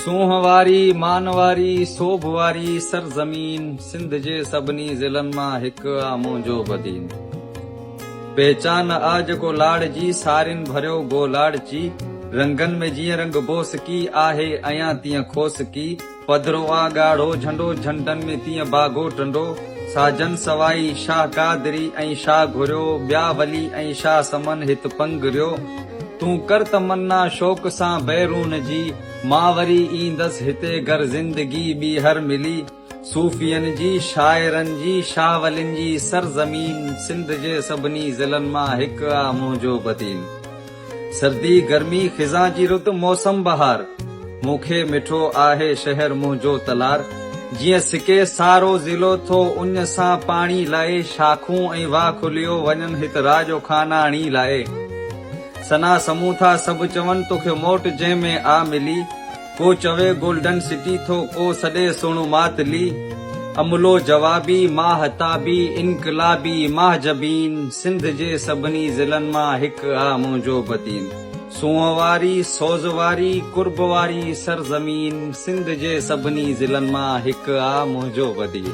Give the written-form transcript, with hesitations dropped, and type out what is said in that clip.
सूंह वारी मान वारी सोभ वारी सरज़मीन सिंध जे सभिनी ज़िलनि मां हिकु आ मुंहिंजो बदीन। पहचान आ जेको लाड़ जी सारिन भरियो गो लाड़ची रंगन में जीअं रंग बोसकी आहे अयां तीअं खोसकी पधरो आ ॻाढ़ो झंडो झंडन में तीअं बागो टंडो साजन सवाई शाह कादरी ऐं शाह घुरियो ॿिया वली ऐं शाह समन हित पंगरियो तूं कर तमन्ना शौक़ सां बैरून जी मां वरी ईंदसि हिते घर ज़िंदगी ॿी हर मिली सूफ़ियनि जी शाइरनि जी शाह वलिन जी सरज़मीन सिंध जे सभिनी ज़िलनि मां हिकु आ मुंहिंजो बदीन। सर्दी गर्मी खिज़ां जी रुत मौसम बहार मूंखे मिठो आहे शहर मुंहिंजो तलार जीअं सिके सारो ज़िलो थो उन सां पाणी लाए शाखूं ऐं वाह खुलियो वञनि हित राजो खानाणी लाए सना समूं था सभु चवनि तोखे मोट जंहिंमें आ मिली को चवे गोल्डन सिटी थो को सॾे सोणू मातली अमलो जवाबी माह ताबी इनकलाबी माह जबीन सिंध जे सभिनी ज़िलनि मां हिकु आ मुंहिंजो बदीन। सूंह वारी सोज़ वारी कुर्ब वारी सरज़मीन सिंध जे सभिनी ज़िलनि मां हिकु आ मुंहिंजो बदीन।